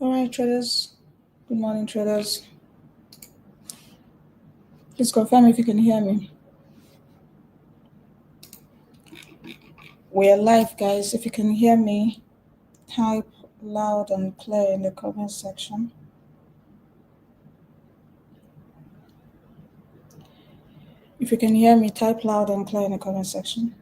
All right, traders. Good morning, traders. Please confirm if you can hear me. We are live, guys. If you can hear me, type loud and clear in the comment section. If you can hear me, type loud and clear in the comment section.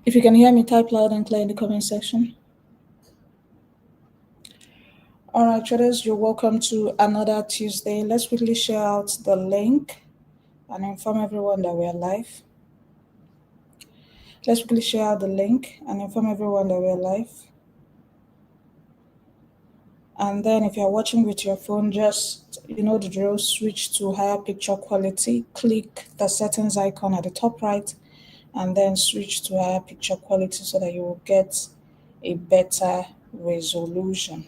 If you can hear me, type loud and clear in the comment section. All right, traders, you're welcome to another Tuesday. Let's quickly share out the link and inform everyone that we are live. Let's quickly share out the link and inform everyone that we are live. And then if you're watching with your phone, just, you know the drill, switch to higher picture quality, click the settings icon at the top right, and then switch to higher picture quality so that you will get a better resolution.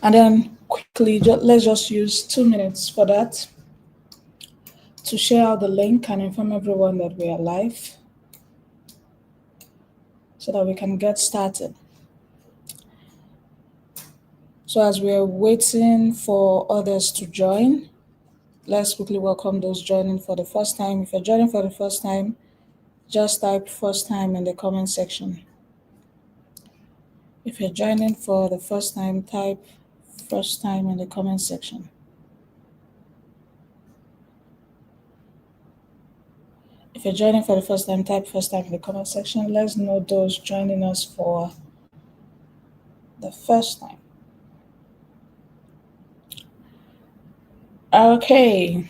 And then quickly, let's just use 2 minutes for that to share out the link and inform everyone that we are live so that we can get started. So as we're waiting for others to join, let's quickly welcome those joining for the first time. If you're joining for the first time, just type first time in the comment section. If you're joining for the first time, type first time in the comment section. If you're joining for the first time, type first time in the comment section. Let's know those joining us for the first time. Okay.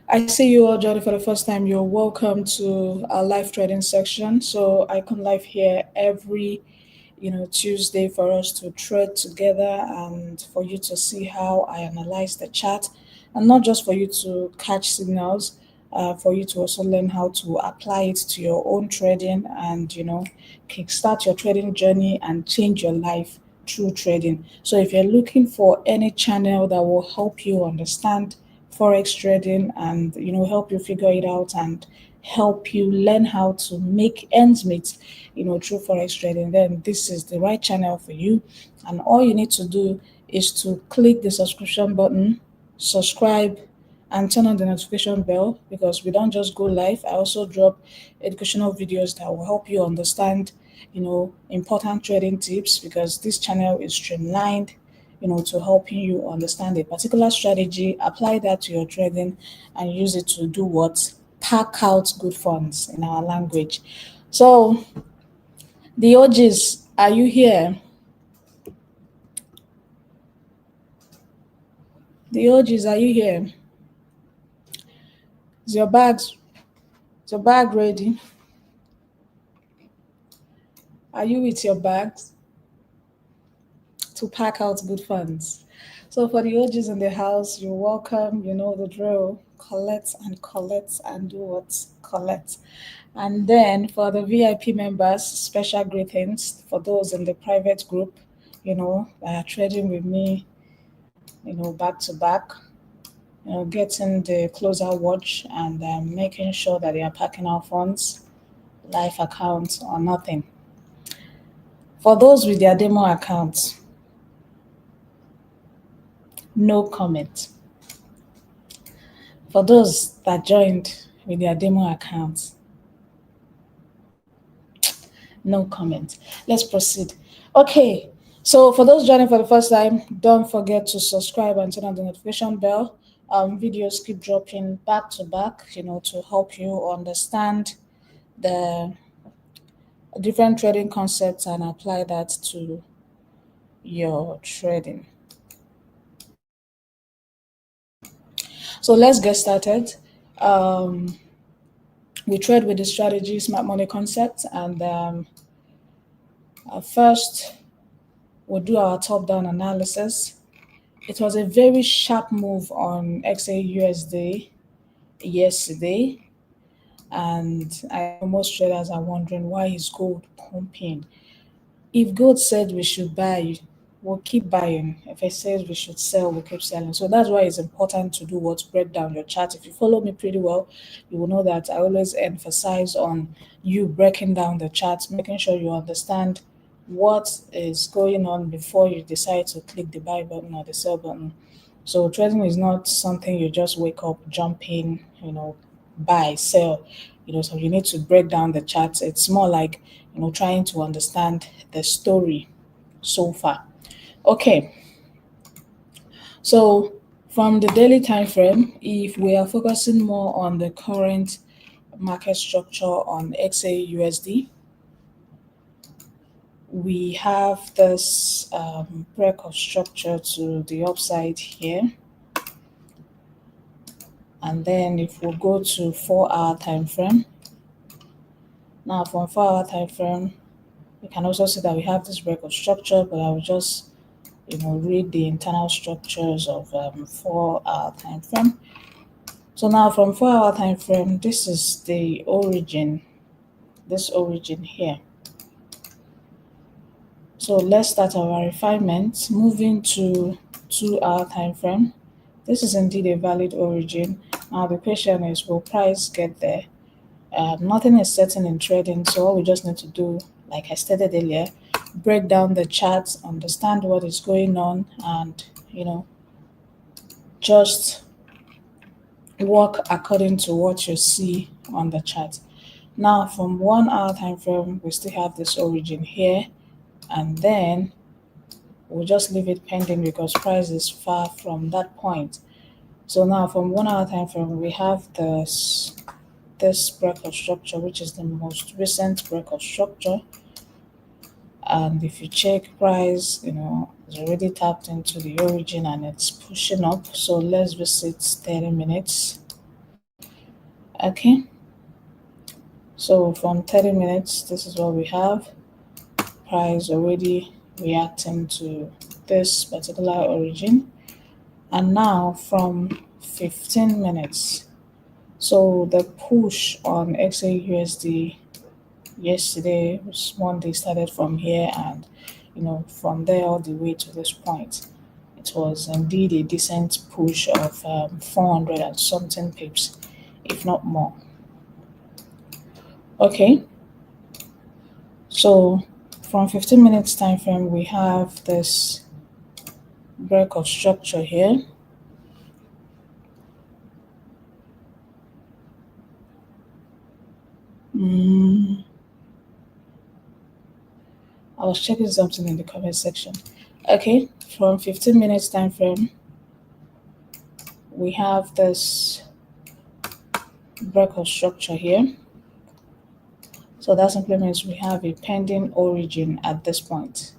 I see you all joining for the first time. You're welcome to our live trading section. So I come live here every Tuesday for us to trade together and for you to see how I analyze the chart, and not just for you to catch signals, for you to also learn how to apply it to your own trading and kickstart your trading journey and change your life through trading. So if you're looking for any channel that will help you understand forex trading and help you figure it out and help you learn how to make ends meet through forex trading, then this is the right channel for you. And all you need to do is to click the subscription button, subscribe, and turn on the notification bell, because we don't just go live. I also drop educational videos that will help you understand important trading tips, because this channel is streamlined to helping you understand a particular strategy, apply that to your trading, and use it to do what? Pack out good funds in our language. So, the OGs, are you here? The OGs, are you here? Is your bag ready? Are you with your bags to pack out good funds? So for the OGs in the house, you're welcome. You know the drill. Collect and do what? Collect. And then for the VIP members, special greetings for those in the private group, that are trading with me, back to back, getting the closer watch and making sure that they are packing out funds, life accounts or nothing. For those with their demo accounts, no comment. For those that joined with their demo accounts, no comment. Let's proceed. Okay, so for those joining for the first time, don't forget to subscribe and turn on the notification bell. Videos keep dropping back to back, to help you understand the different trading concepts and apply that to your trading. So let's get started. We trade with the strategy smart money concept, and first we'll do our top-down analysis. It was a very sharp move on XAUSD yesterday, and I know most traders are wondering, why is gold pumping? If gold said we should buy, we'll keep buying. If it says we should sell, we'll keep selling. So that's why it's important to do what break down your chart. If you follow me pretty well, you will know that I always emphasize on you breaking down the charts, making sure you understand what is going on before you decide to click the buy button or the sell button. So trading is not something you just wake up, jump in, buy, sell. So you need to break down the charts. It's more like, trying to understand the story so far. Okay, so from the daily time frame, if we are focusing more on the current market structure on XAUSD, we have this break of structure to the upside here. And then if we go to 4-hour time frame, now from 4-hour time frame, you can also see that we have this break of structure, but I will just read the internal structures of 4-hour time frame. So now from 4-hour time frame, this is the origin, this origin here. So let's start our refinement, moving to 2-hour time frame. This is indeed a valid origin. Now the question is, will price get there? Nothing is certain in trading, so all we just need to do, like I stated earlier, break down the charts, understand what is going on, and just work according to what you see on the chart. Now from 1-hour time frame, we still have this origin here, and then we'll just leave it pending because price is far from that point. So now from 1-hour time frame, we have this break of structure, which is the most recent break of structure. And if you check price, it's already tapped into the origin and it's pushing up. So let's visit 30 minutes. Okay. So from 30 minutes, this is what we have. Price already reacting to this particular origin. And now from 15 minutes. So the push on XAUSD yesterday, was Monday, started from here, and from there all the way to this point. It was indeed a decent push of 400 and something pips, if not more. Okay, so from 15 minutes time frame, we have this break of structure here. I was checking something in the comment section. Okay, from 15 minutes time frame, we have this break of structure here. So that simply means we have a pending origin at this point.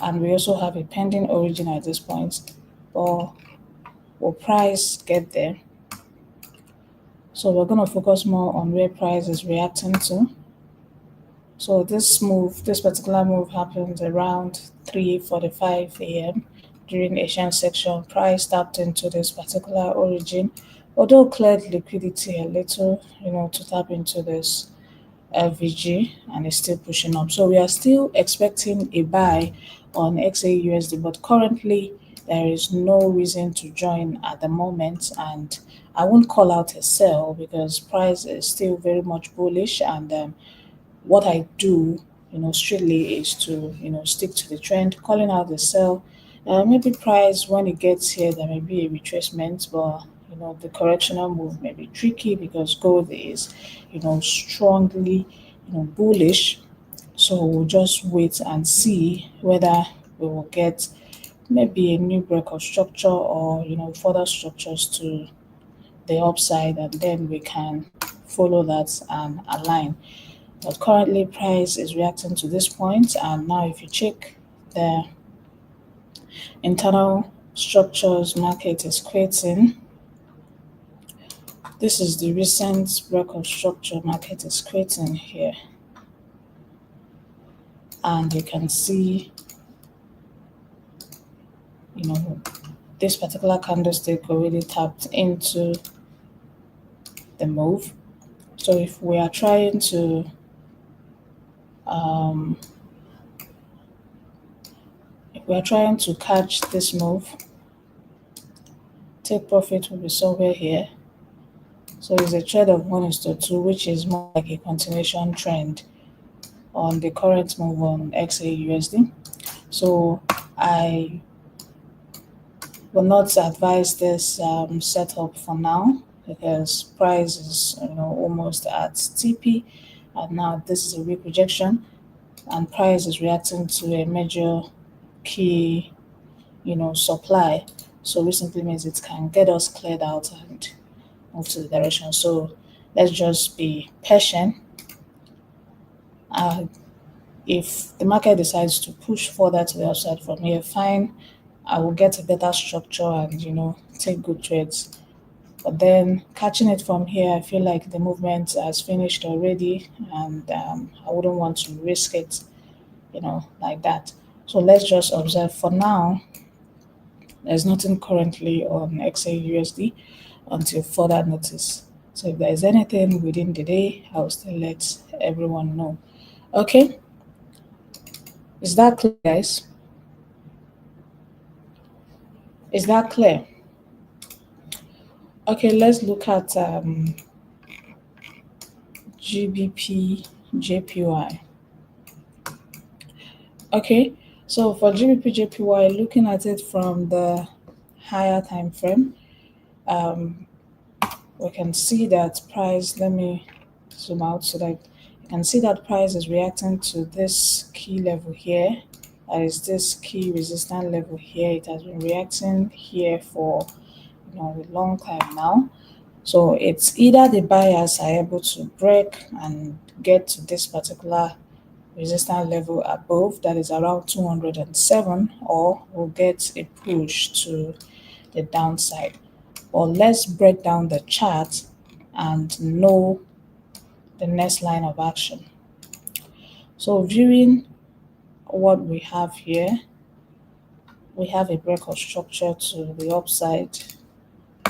And we also have a pending origin at this point. But will price get there? So we're going to focus more on where price is reacting to. So this particular move happened around 3:45 a.m. during Asian section. Price tapped into this particular origin, although cleared liquidity a little, to tap into this VG, and it's still pushing up. So we are still expecting a buy on XAUSD, but currently there is no reason to join at the moment, and I won't call out a sell because price is still very much bullish, and what I do, strictly is to, stick to the trend, calling out the sell. Maybe price when it gets here, there may be a retracement, but the correctional move may be tricky because gold is, strongly, bullish. So we'll just wait and see whether we will get maybe a new break of structure or, further structures to the upside, and then we can follow that and align. But currently price is reacting to this point, and now if you check the internal structures market is creating, this is the recent break of structure market is creating here, and you can see this particular candlestick already tapped into the move. So if we are trying to We are trying to catch this move. Take profit will be somewhere here. So it's a trade of 1:2, which is more like a continuation trend on the current move on XAUSD. So I will not advise this setup for now because price is almost at TP, and now this is a weak rejection, and price is reacting to a major key supply. So which simply means it can get us cleared out and move to the direction. So let's just be patient. If the market decides to push further to the upside from here, fine. I will get a better structure and take good trades. But then catching it from here, I feel like the movement has finished already, and I wouldn't want to risk it, like that. So let's just observe for now. There's nothing currently on XAUSD until further notice. So if there's anything within the day, I'll still let everyone know. Okay, is that clear, guys? Is that clear? Okay, let's look at GBP JPY. Okay, so for GBP JPY, looking at it from the higher time frame, we can see that price. Let me zoom out so that you can see that price is reacting to this key level here. That is this key resistance level here. It has been reacting here for a long time now. So it's either the buyers are able to break and get to this particular resistance level above, that is around 207, or we'll get a push to the downside. But let's break down the chart and know the next line of action. So viewing what we have here, we have a break of structure to the upside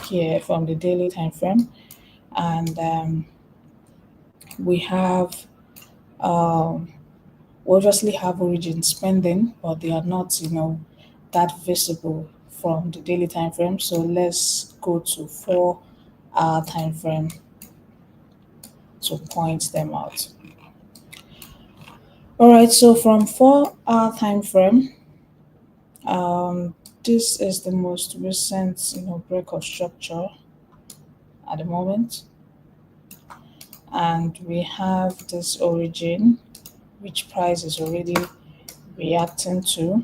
here from the daily time frame, and we have we obviously have origin spending, but they are not that visible from the daily time frame. So let's go to 4-hour time frame to point them out. All right, so from 4-hour time frame, this is the most recent break of structure at the moment, and we have this origin which price is already reacting to.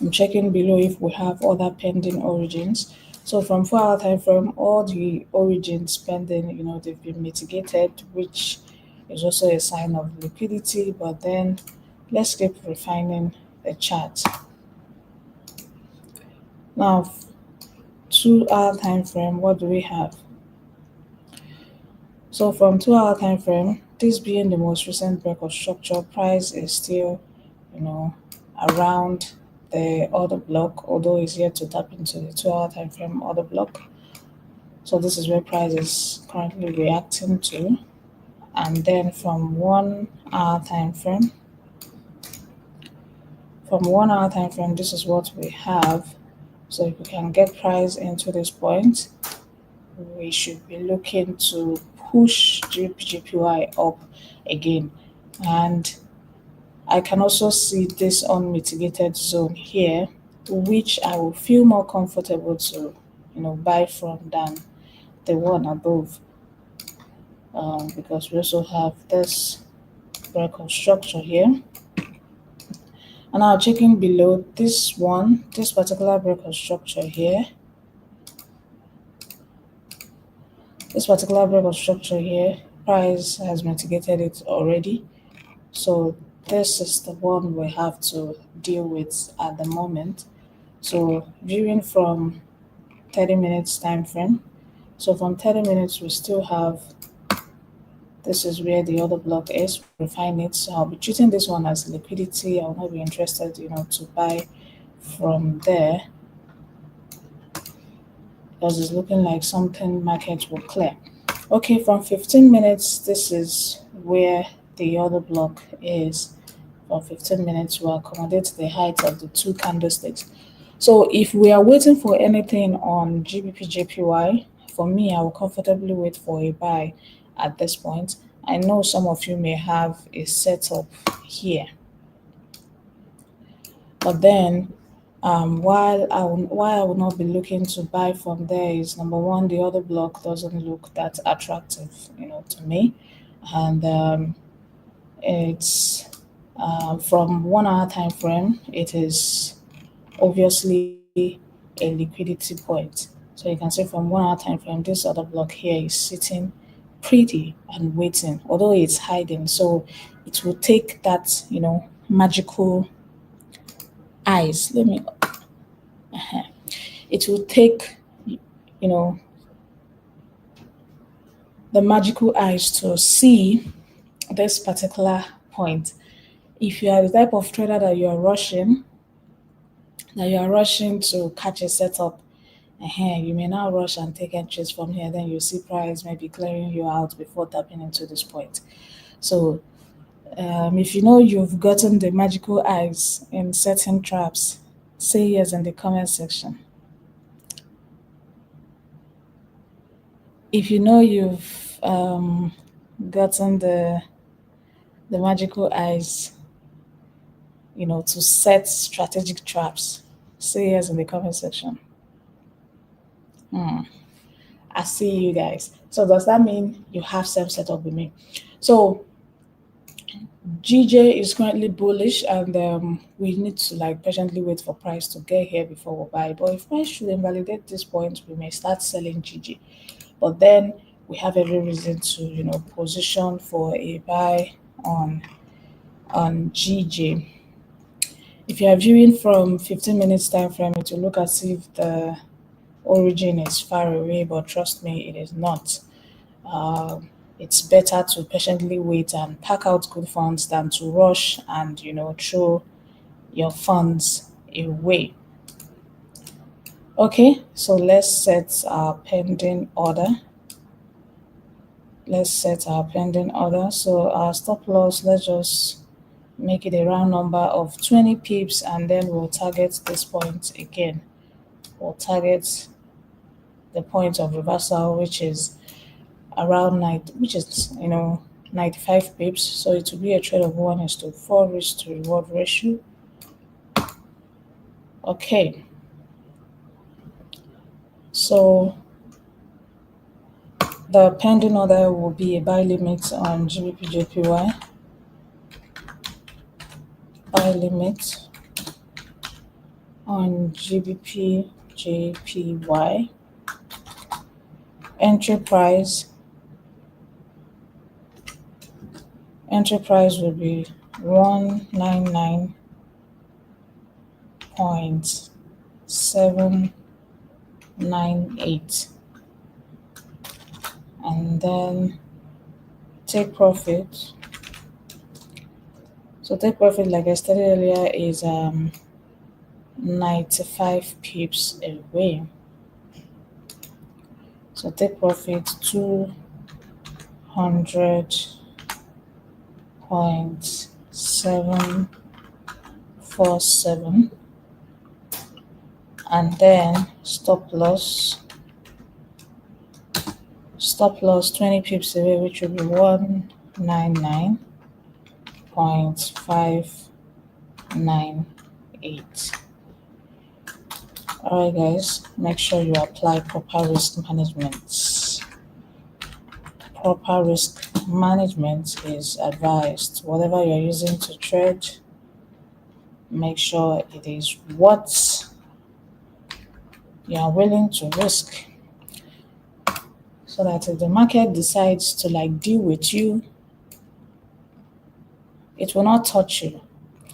I'm checking below if we have other pending origins. So from 4-hour time frame, all the origins pending, they've been mitigated, which is also a sign of liquidity. But then let's keep refining the chart. Now, 2-hour time frame, what do we have? So from 2-hour time frame, this being the most recent break of structure, price is still, around the order block, although it's yet to tap into the 2-hour time frame order block. So this is where price is currently reacting to. And then from 1-hour time frame, this is what we have. So if we can get price into this point, we should be looking to push GBP up again. And I can also see this unmitigated zone here, which I will feel more comfortable to buy from than the one above, because we also have this break of structure here. And now checking below this particular break of structure here, price has mitigated it already. So this is the one we have to deal with at the moment. So viewing from 30 minutes time frame, so from 30 minutes we still have, this is where the other block is, refine it. So I'll be treating this one as liquidity. I will not be interested to buy from there, because it's looking like something market will clear. Okay, from 15 minutes, this is where the other block is. on 15 minutes will accommodate the height of the two candlesticks. So if we are waiting for anything on GBP JPY, for me, I will comfortably wait for a buy at this point. I know some of you may have a setup here, but then why I will not be looking to buy from there is number one, the other block doesn't look that attractive, to me, and it's from 1 hour time frame. It is obviously a liquidity point. So you can see from 1 hour time frame, this other block here is sitting pretty and waiting, although it's hiding. So it will take that, magical eyes. It will take, you know, the magical eyes to see this particular point. If you are the type of trader that you are rushing to catch a setup, you may now rush and take entries from here. Then you see price maybe clearing you out before tapping into this point. So if you know you've gotten the magical eyes in setting traps, say yes in the comment section. If you know you've gotten the magical eyes, to set strategic traps, say yes in the comment section. I see you guys. So does that mean you have same setup with me? So GJ is currently bullish, and we need to patiently wait for price to get here before we buy. But if price should invalidate this point, we may start selling GJ. But then we have every reason to position for a buy on GJ. If you are viewing from 15 minutes time frame, it will look as if the origin is far away, but trust me, it is not. It's better to patiently wait and pack out good funds than to rush and throw your funds away. Okay, so let's set our pending order. So our stop loss, let's just make it a round number of 20 pips, and then we'll target this point again. We'll target the point of reversal, which is around 95 pips. So it will be a trade of 1:4 risk to reward ratio. Okay, so the pending order will be a buy limit on GBP JPY, buy limit on GBP JPY, entry price will be 199.798, and then take profit. So take profit, like I stated earlier, is 95 pips away. So take profit 200.747, and then stop loss 20 pips away, which will be 199.598. Alright guys, make sure you apply proper risk management. Proper risk management is advised. Whatever you're using to trade, make sure it is what you are willing to risk, so that if the market decides to deal with you, it will not touch you,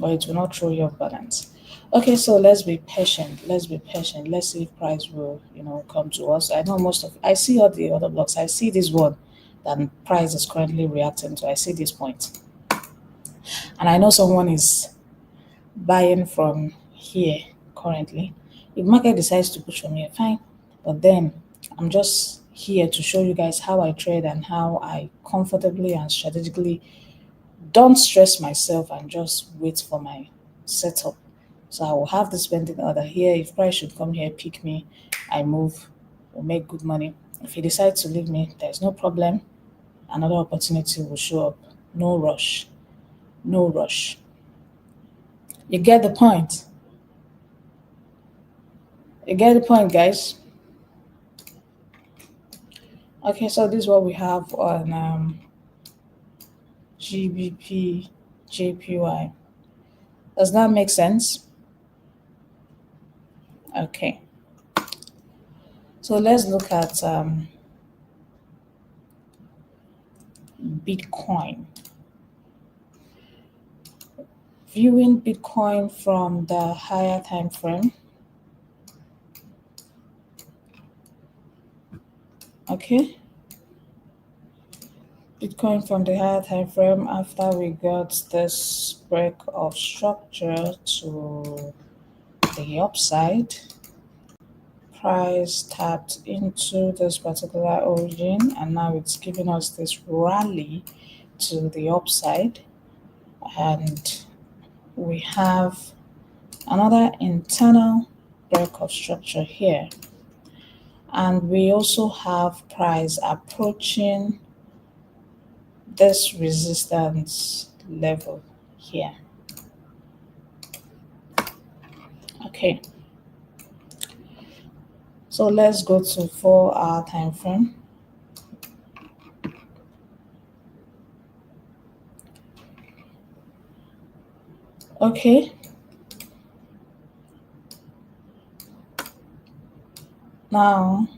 but it will not throw your balance. Okay, so let's be patient. Let's see if price will come to us. I know I see all the other blocks. I see this one that price is currently reacting to. I see this point, and I know someone is buying from here currently. If market decides to push from here, fine, but then I'm just here to show you guys how I trade and how I comfortably and strategically don't stress myself and just wait for my setup. So I will have this pending order here. If price should come here, pick me, I move, will make good money. If he decides to leave me, there's no problem. Another opportunity will show up. No rush. No rush. You get the point. You get the point, guys. Okay, so this is what we have on GBP JPY. Does that make sense? Okay. So let's look at Bitcoin. Viewing Bitcoin from the higher time frame. Okay. Bitcoin from the higher time frame after we got this break of structure to the upside. Price tapped into this particular origin and now it's giving us this rally to the upside, and we have another internal break of structure here, and we also have price approaching this resistance level here. Okay, so let's go to 4-hour time frame. Okay, now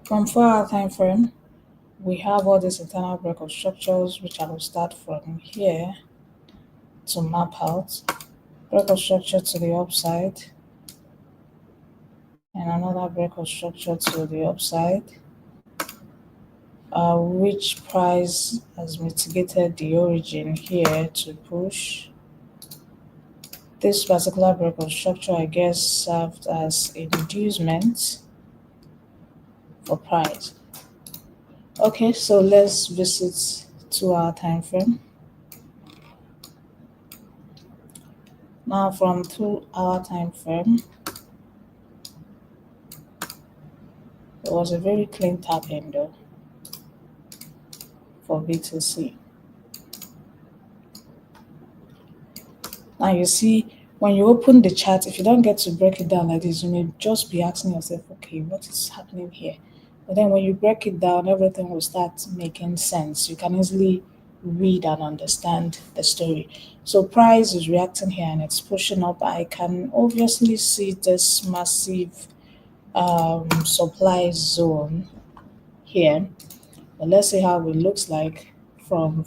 from 4-hour time frame, we have all these internal break of structures, which I will start from here to map out. Break of structure to the upside, and another break of structure to the upside, which price has mitigated the origin here to push. This particular break of structure, I guess, served as inducement for price. Okay, so let's visit 2-hour time frame. Now from 2-hour time frame, it was a very clean tapping though for BTC. Now you see, when you open the chart, if you don't get to break it down like this, you may just be asking yourself, okay, what is happening here? But then when you break it down, everything will start making sense. You can easily read and understand the story. So price is reacting here and it's pushing up. I can obviously see this massive supply zone here. But let's see how it looks like from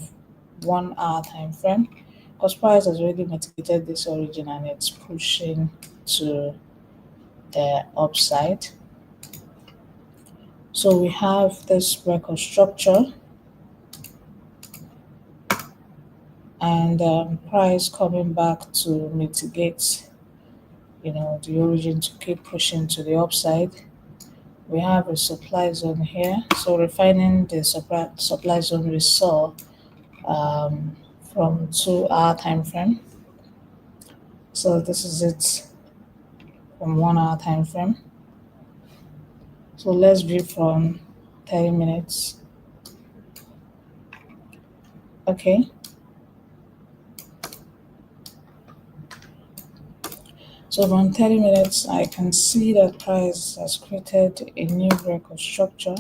1-hour time frame, because price has already mitigated this origin and it's pushing to the upside. So we have this record structure and price coming back to mitigate, the origin to keep pushing to the upside. We have a supply zone here. So refining the supply zone we saw from 2-hour time frame. So this is it from 1-hour time frame. So let's view from 30 minutes. Okay. So from 30 minutes, I can see that price has created a new record structure.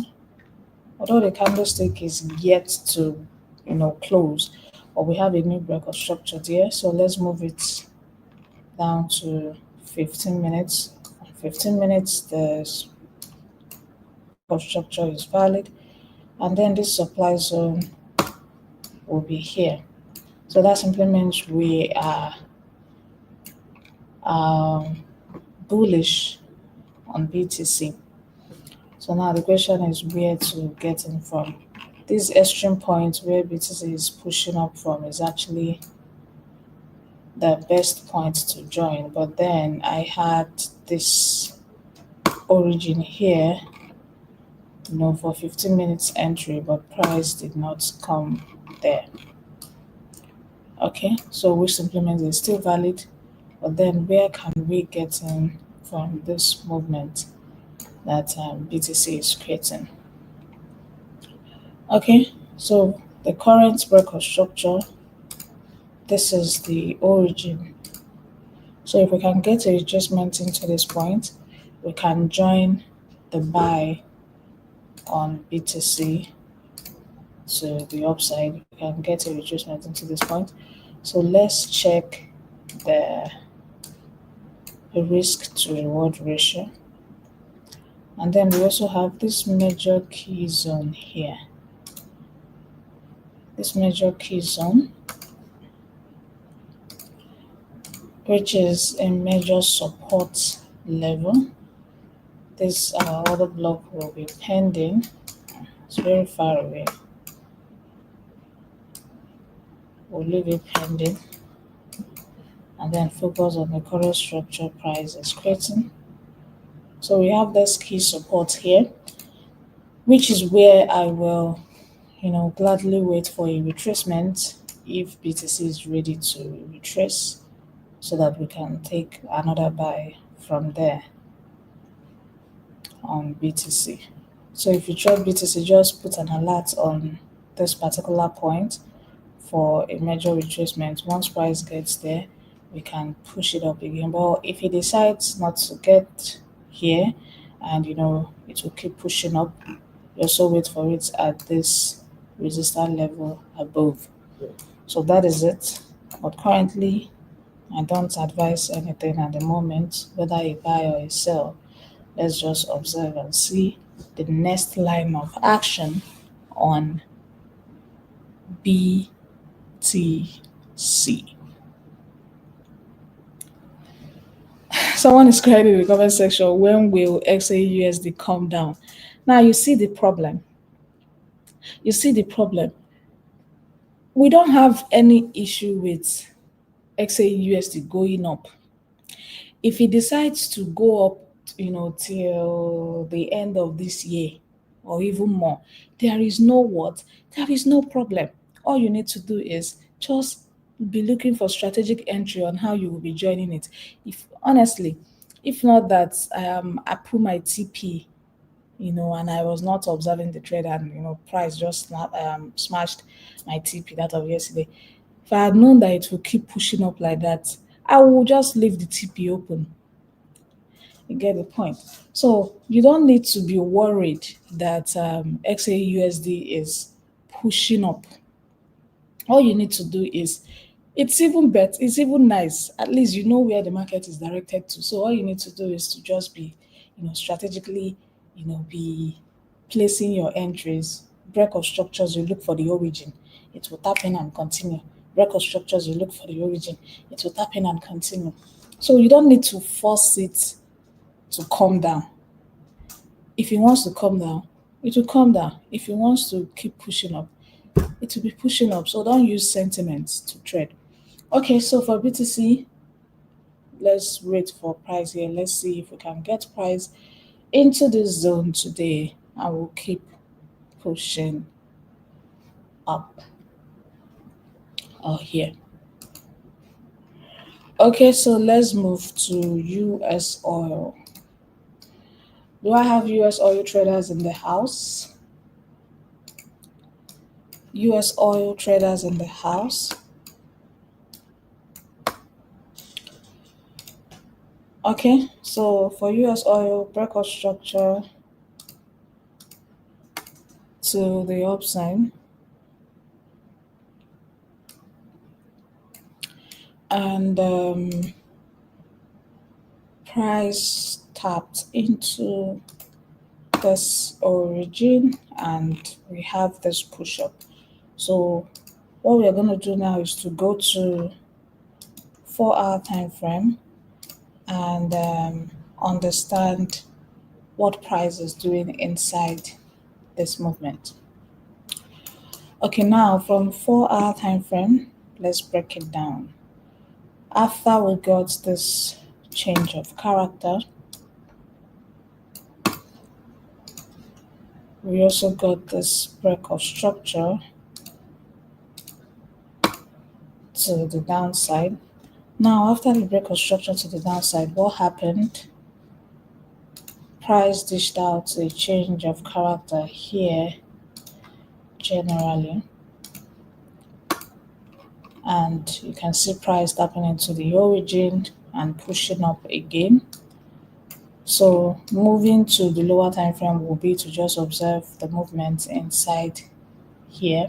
Although the candlestick is yet to, close, but we have a new record structure there. So let's move it down to 15 minutes. 15 minutes, the structure is valid, and then this supply zone will be here. So that simply means we are bullish on BTC. So now the question is where to get in from. This extreme point where BTC is pushing up from is actually the best point to join, but then I had this origin here for 15 minutes entry, but price did not come there. Okay, so which supplement is still valid, but then where can we get in from this movement that BTC is creating? Okay, so the current record structure, this is the origin. So if we can get a retracement into this point, we can join the buy on BTC to the upside. We can get a retracement into this point. So let's check the risk to reward ratio. And then we also have this major key zone here. This major key zone, which is a major support level. This other block will be pending. It's very far away. We'll leave it pending and then focus on the current structure price is creating. So we have this key support here, which is where I will, gladly wait for a retracement if BTC is ready to retrace so that we can take another buy from there on BTC. So if you trade BTC, just put an alert on this particular point for a major retracement. Once price gets there, we can push it up again. But if it decides not to get here and it will keep pushing up, you also wait for it at this resistance level above. So that is it. But currently, I don't advise anything at the moment, whether a buy or a sell. Let's just observe and see the next line of action on BTC. Someone is crying in the comment section, when will XAUSD come down? Now you see the problem. You see the problem. We don't have any issue with XAUSD going up. If it decides to go up, till the end of this year or even more, there is no what? There is no problem. All you need to do is just be looking for strategic entry on how you will be joining it. If honestly, if not that I put my TP, and I was not observing the trade and price just smashed my TP that of yesterday. If I had known that it will keep pushing up like that, I will just leave the TP open. You get the point. So you don't need to be worried that XAUSD is pushing up. All you need to do is, it's even better, it's even nice. At least you know where the market is directed to. So all you need to do is to just be, strategically, be placing your entries. Break of structures, you look for the origin. It will tap in and continue. Break of structures, you look for the origin. It will tap in and continue. So you don't need to force it to come down. If it wants to come down, it will come down. If it wants to keep pushing up, it will be pushing up. So don't use sentiments to trade. Okay, so for BTC, let's wait for price here. Let's see if we can get price into this zone today. I will keep pushing up here. Okay, so let's move to US oil. Do I have US oil traders in the house? US oil traders in the house. Okay, so for US oil, breakout structure to the upside. And price tapped into this origin and we have this push up. So what we're going to do now is to go to 4-hour time frame and understand what price is doing inside this movement. Okay, now from 4-hour time frame, let's break it down. After we got this change of character, We also got this break of structure to the downside. Now, after the break of structure to the downside, what happened? Price dished out a change of character here generally, and you can see price tapping into the origin and pushing up again. So moving to the lower time frame will be to just observe the movement inside here.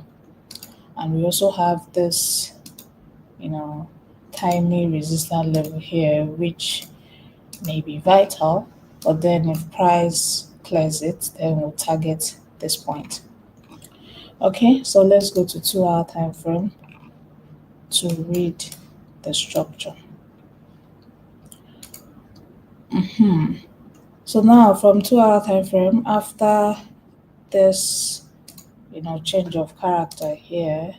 And we also have this, tiny resistance level here, which may be vital, but then if price clears it, then we'll target this point. Okay, so let's go to 2-hour time frame to read the structure. So now from 2-hour time frame, after this, change of character here,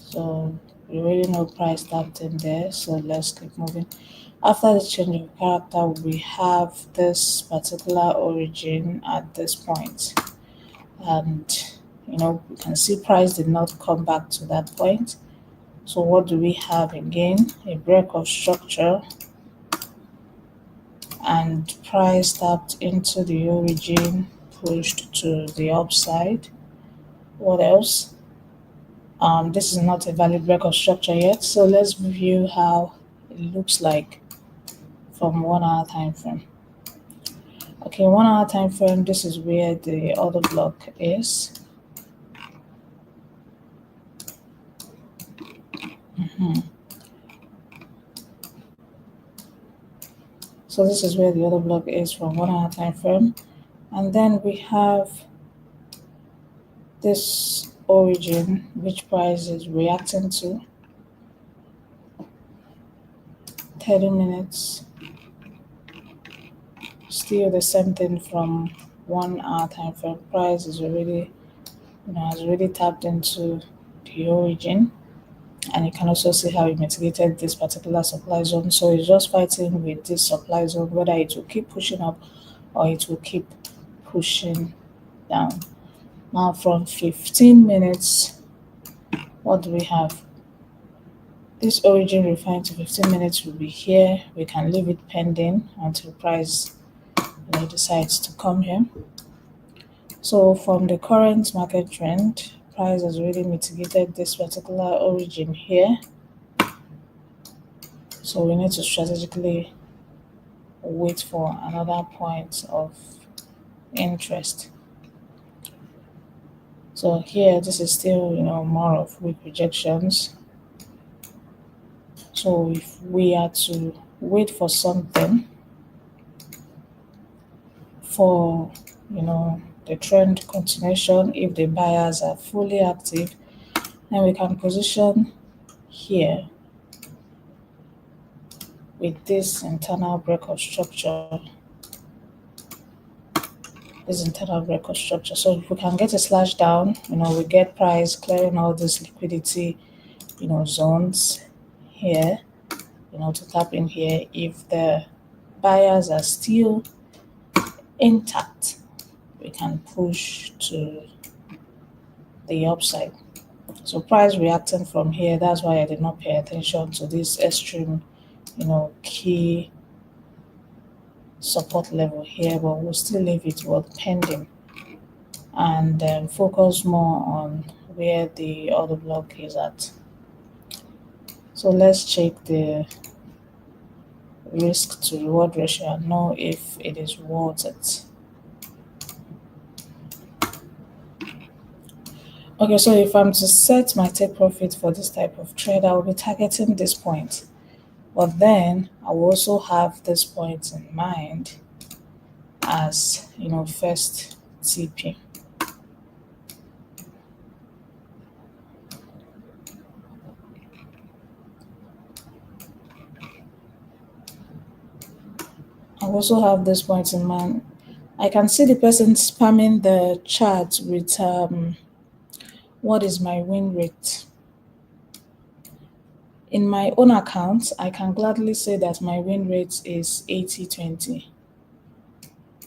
so we already know price tapped in there, so let's keep moving. After the change of character, we have this particular origin at this point. And, we can see price did not come back to that point. So what do we have again? A break of structure, and price tapped into the origin, pushed to the upside. What else? This is not a valid break of structure yet, so let's view how it looks like from 1-hour time frame. Okay, 1-hour time frame, this is where the order block is. So this is where the order block is from 1-hour time frame. And then we have this origin, which price is reacting to. 30 minutes. Still the same thing from 1-hour time frame. Price is already, has already tapped into the origin. And you can also see how it mitigated this particular supply zone. So it's just fighting with this supply zone, whether it will keep pushing up or it will keep pushing down. Now from 15 minutes, what do we have? This origin refined to 15 minutes will be here. We can leave it pending until price decides to come here. So from the current market trend, price has already mitigated this particular origin here. So we need to strategically wait for another point of interest. So here, this is still, more of weak rejections. So if we are to wait for something for, the trend continuation, if the buyers are fully active, then we can position here with this internal break of structure. So if we can get a slash down, we get price clearing all this liquidity, zones here, to tap in here. If the buyers are still intact, we can push to the upside. So price reacting from here, that's why I did not pay attention to this extreme, key support level here, but we'll still leave it pending and focus more on where the order block is at. So let's check the risk to reward ratio and know if it is worth it. Okay, so if I'm to set my take profit for this type of trade, I will be targeting this point. But then I will also have this point in mind as, first TP. I also have this point in mind. I can see the person spamming the chat with what is my win rate? In my own account, I can gladly say that my win rate is 80-20.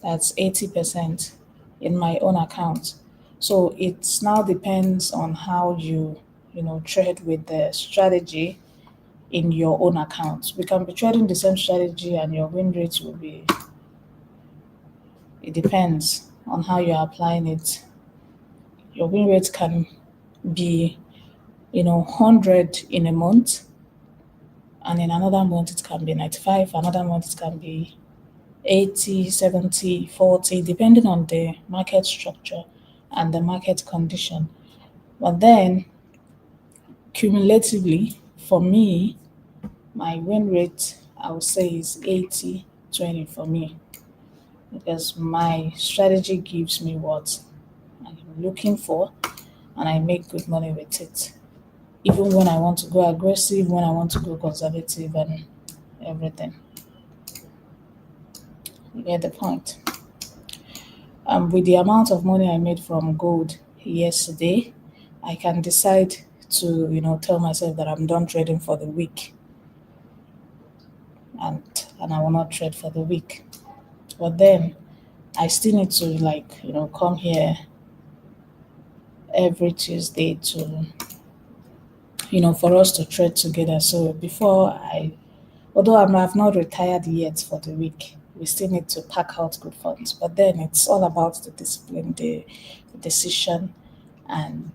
That's 80% in my own account. So it now depends on how you trade with the strategy in your own account. We can be trading the same strategy and your win rate will be, it depends on how you're applying it. Your win rate can be 100 in a month, and in another month it can be 95, another month it can be 80, 70, 40, depending on the market structure and the market condition. But then, cumulatively, for me, my win rate, I would say, is 80-20 for me because my strategy gives me what I'm looking for and I make good money with it. Even when I want to go aggressive, when I want to go conservative, and everything. You get the point. With the amount of money I made from gold yesterday, I can decide to, tell myself that I'm done trading for the week, and I will not trade for the week. But then I still need to come here every Tuesday to for us to trade together. So although I've not retired yet for the week, we still need to pack out good funds. But then it's all about the discipline, the decision, and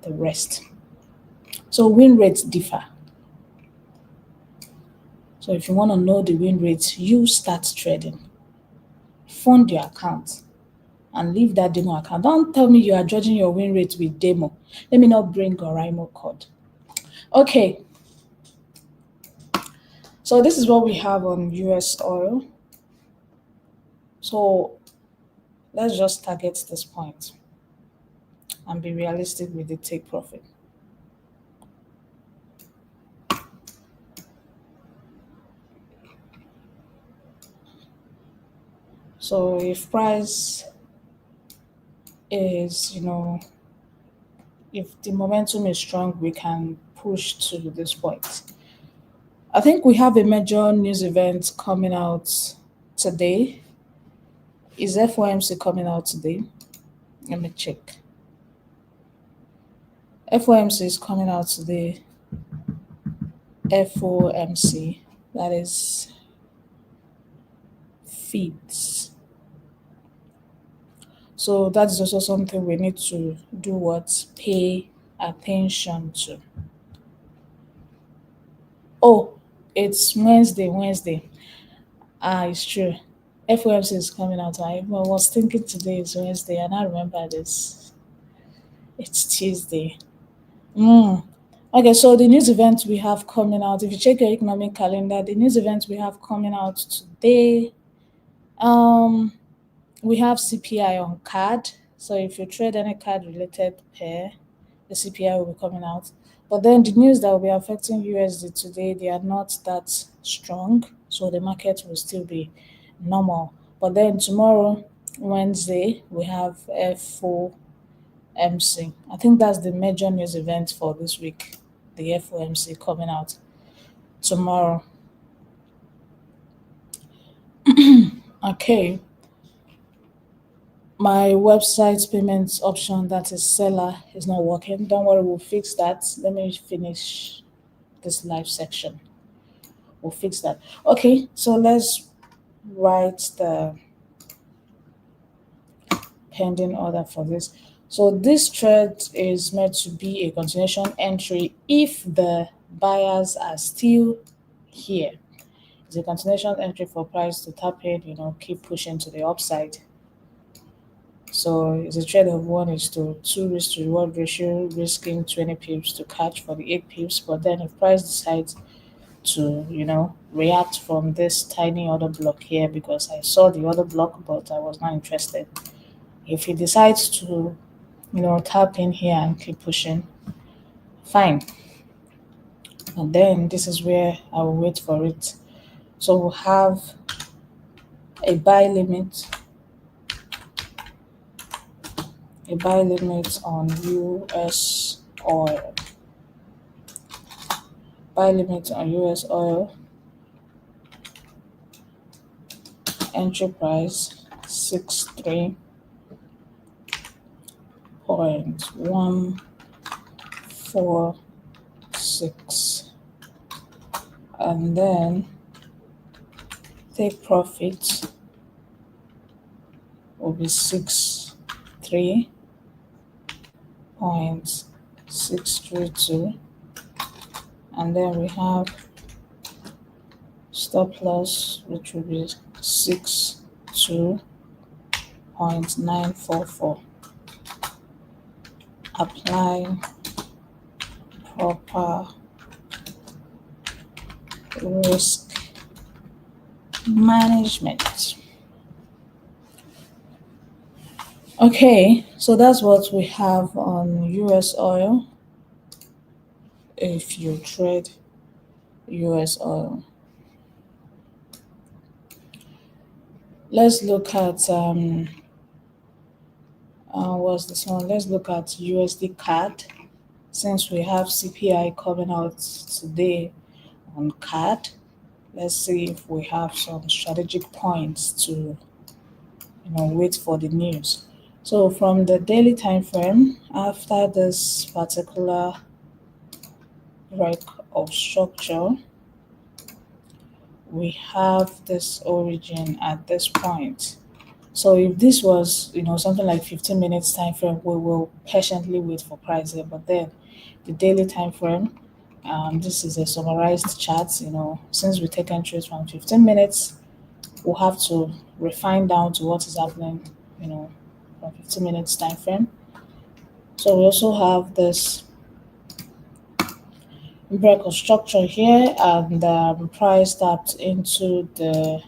the rest. So win rates differ. So if you want to know the win rates, you start trading. Fund your account and leave that demo account. Don't tell me you are judging your win rate with demo. Let me not bring Oraimo code. Okay. So this is what we have on US oil. So let's just target this point and be realistic with the take profit. So if price is, if the momentum is strong, we can push to this point. I think we have a major news event coming out today. Is FOMC coming out today? Let me check. FOMC is coming out today. FOMC, that is feeds. So that's also something we need to do what? Pay attention to. Oh, it's Wednesday. Ah, it's true. FOMC is coming out. I was thinking today is Wednesday, and I remember this. It's Tuesday. Okay, so the news event we have coming out, if you check your economic calendar, the news event we have coming out today, we have CPI on CAD. So if you trade any CAD related pair, the CPI will be coming out. But then the news that will be affecting USD today, they are not that strong. So the market will still be normal. But then tomorrow, Wednesday, we have FOMC. I think that's the major news event for this week. The FOMC coming out tomorrow. Okay. My website payments option that is seller is not working. Don't worry, we'll fix that. Let me finish this live section. We'll fix that. Okay, so let's write the pending order for this. So this trade is meant to be a continuation entry if the buyers are still here. It's a continuation entry for price to tap in, keep pushing to the upside. So it's a trade of 1:2 risk to reward ratio, risking 20 pips to catch for the 8 pips. But then if price decides to, react from this tiny order block here, because I saw the other block, but I was not interested. If he decides to, tap in here and keep pushing, fine. And then this is where I will wait for it. So we'll have a buy limit on US oil. buy limit on US oil, entry price 63.146, and then take profit will be 63.632, and then we have stop loss, which will be 62.944. Apply proper risk management. Okay, so that's what we have on US oil if you trade US oil. Let's look at what's this one? Let's look at USD CAD, since we have CPI coming out today on CAD. Let's see if we have some strategic points to wait for the news. So from the daily time frame, after this particular break of structure, we have this origin at this point. So if this was something like 15 minutes time frame, we will patiently wait for price there. But then the daily time frame, this is a summarized chart. Since we take entries from 15 minutes, we'll have to refine down to what is happening from 15 minutes time frame. So we also have this break of structure here, and price tapped into the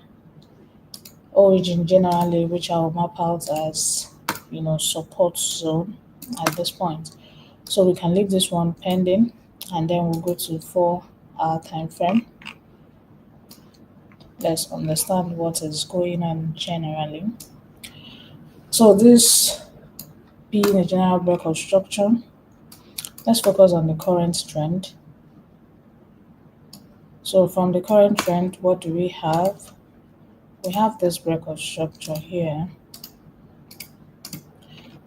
origin generally, which I will map out as support zone at this point. So we can leave this one pending, and then we'll go to 4-hour time frame. Let's understand what is going on generally. So this being a general break of structure, let's focus on the current trend. So from the current trend, what do we have? We have this break of structure here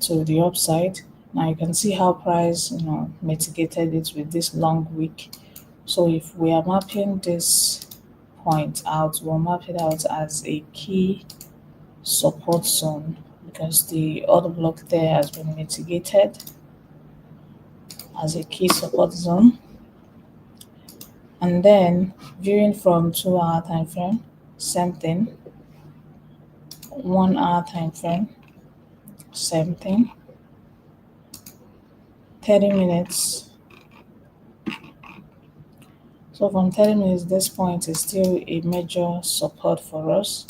to the upside. Now you can see how price mitigated it with this long wick. So if we are mapping this point out, we'll map it out as a key support zone, because the order block there has been mitigated as a key support zone. And then viewing from 2-hour time frame, same thing. 1-hour time frame, same thing. 30 minutes. So from 30 minutes, this point is still a major support for us.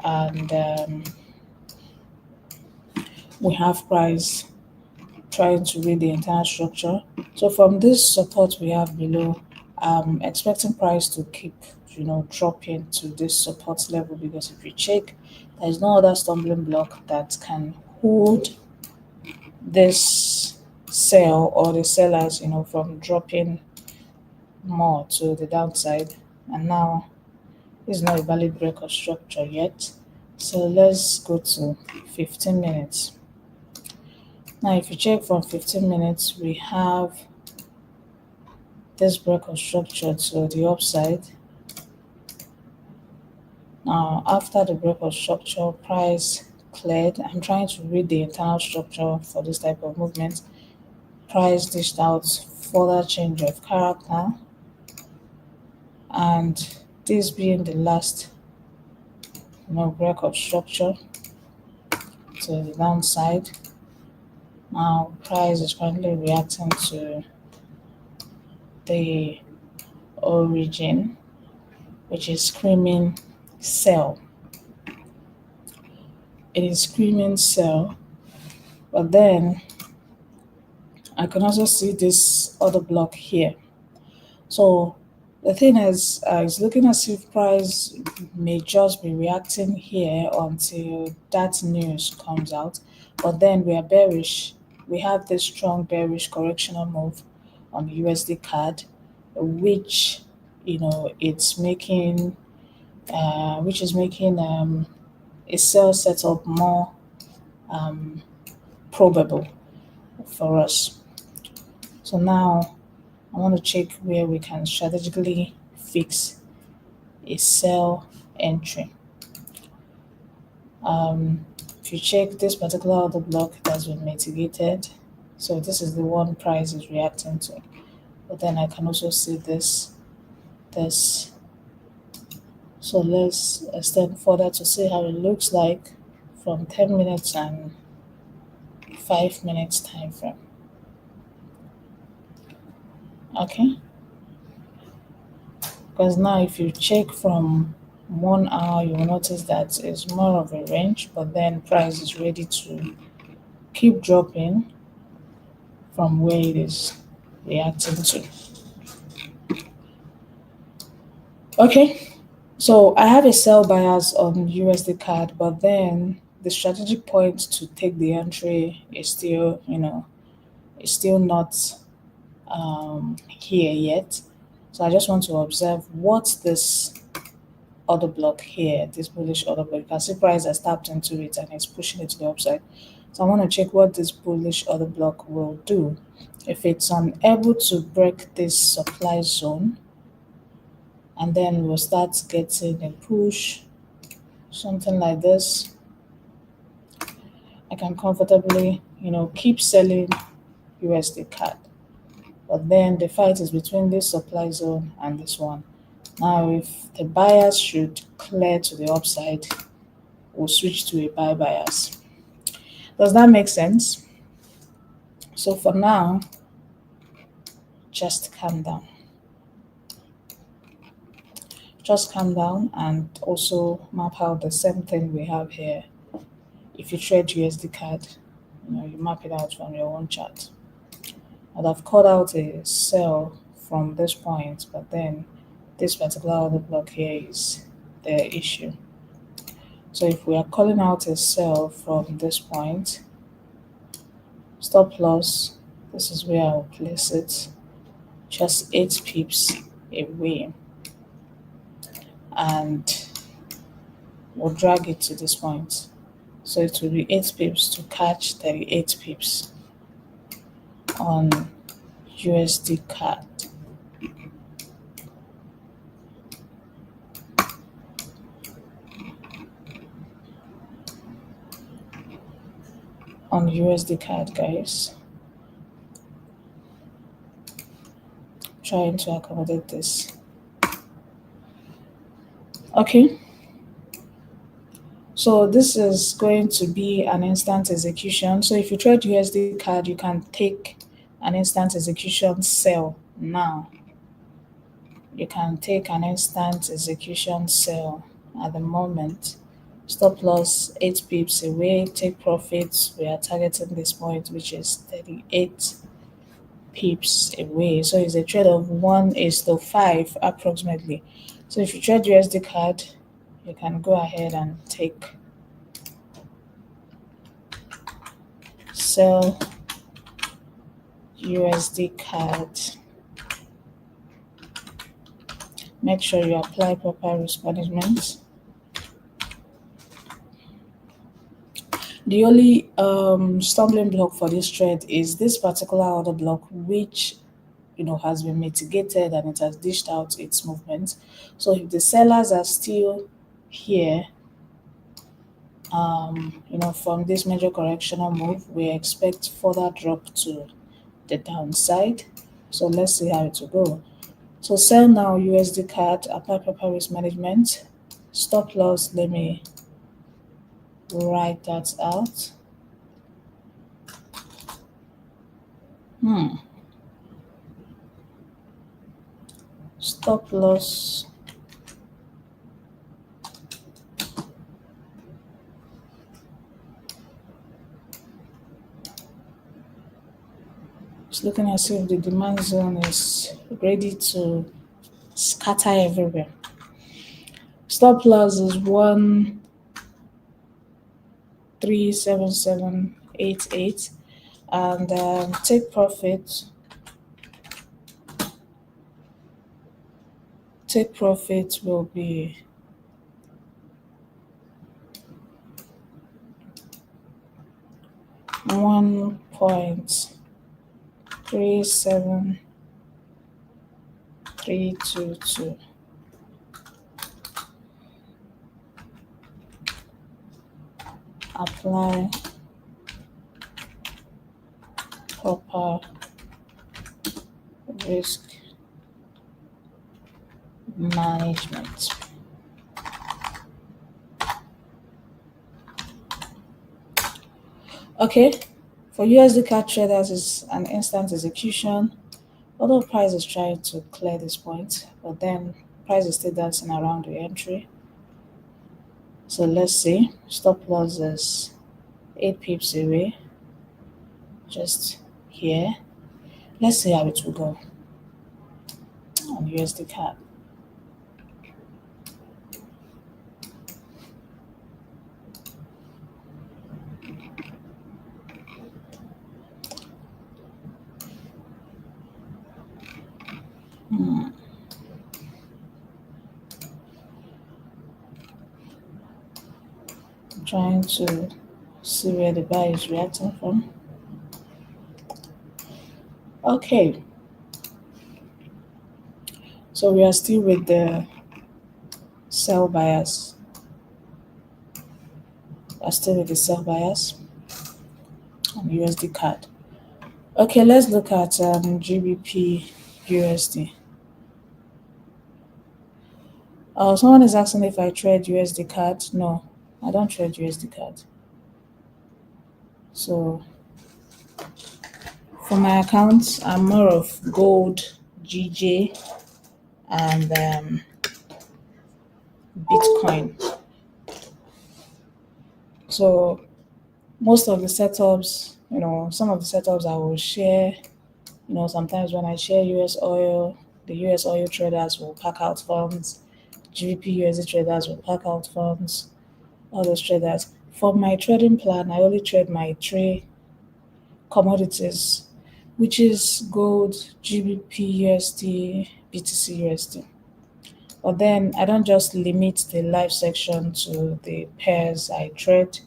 And we have price trying to read the entire structure. So from this support we have below, I'm expecting price to keep dropping to this support level, because if you check, there is no other stumbling block that can hold this sell or the sellers from dropping more to the downside. And now it's not a valid break of structure yet. So let's go to 15 minutes. Now if you check from 15 minutes, we have this break of structure to the upside. Now after the break of structure, price cleared. I'm trying to read the internal structure for this type of movement. Price dished out further change of character, and this being the last break of structure to the downside. Now price is currently reacting to the origin, which is screaming sell. It is screaming sell, but then I can also see this other block here. So the thing is, it's looking as if price may just be reacting here until that news comes out. But then we are bearish. We have this strong bearish correctional move on the USD CAD. which it's making which is making a sell setup more um, probable for us. So now I want to check where we can strategically fix a sell entry. If you check this particular order block, it has been mitigated. So this is the one price is reacting to. But then I can also see this. So let's extend further to see how it looks like from 10 minutes and 5 minutes time frame. Okay. Because now if you check from 1 hour, you will notice that it's more of a range, but then price is ready to keep dropping from where it is reacting to. Okay, so I have a sell bias on USD CAD, but then the strategic point to take the entry is still, is still not here yet. So I just want to observe what this order block here, this bullish order block. You can see price has tapped into it and it's pushing it to the upside. So I want to check what this bullish order block will do. If it's unable to break this supply zone, and then we'll start getting a push, something like this, I can comfortably, keep selling USD CAD. But then the fight is between this supply zone and this one. Now, if the bias should clear to the upside, we'll switch to a buy bias. Does that make sense? So for now, just calm down. Just calm down and also map out the same thing we have here. If you trade USD CAD, you map it out from your own chart. I've cut out a sell from this point, but then this particular order block here is the issue. So if we are calling out a sell from this point, stop loss, this is where I'll place it, just 8 pips away, and we'll drag it to this point. So it will be 8 pips to catch 38 pips on USD CAD. On USD CAD, guys. Trying to accommodate this. Okay. So this is going to be an instant execution. So if you trade USD CAD, you can take an instant execution sell now. You can take an instant execution sell at the moment. Stop loss 8 pips away, take profits. We are targeting this point, which is 38 pips away. So it's a trade of 1:5 approximately. So if you trade USD CAD, you can go ahead and take sell USD CAD. Make sure you apply proper risk management. The only stumbling block for this trade is this particular order block, which has been mitigated and it has dished out its movement. So if the sellers are still here, from this major correctional move, we expect further drop to the downside. So let's see how it will go. So sell now USD CAD, apply proper risk management. Stop loss, let me write that out. Stop loss. It's looking as if the demand zone is ready to scatter everywhere. Stop loss is 1,37788, and take profit take profit will be $1.37322. Apply proper risk management. Okay, for USD CAD traders is an instant execution. Although price is trying to clear this point, but then price is still dancing around the entry. So let's see. Stop loss is 8 pips away, just here. Let's see how it will go on USD CAD. I'm trying to see where the buy is reacting from. Okay, so we are still with the sell bias. We are still with the sell bias on USD CAD. Okay, let's look at GBP USD. Someone is asking if I trade USD CAD. No, I don't trade USD CAD. So for my accounts, I'm more of gold, GJ, and Bitcoin. So most of the setups, some of the setups I will share, sometimes when I share US oil, the US oil traders will pack out funds, GBP USD traders will pack out funds, all those traders. For my trading plan, I only trade my three commodities, which is gold, GBP USD, BTC USD. But then I don't just limit the live section to the pairs I trade,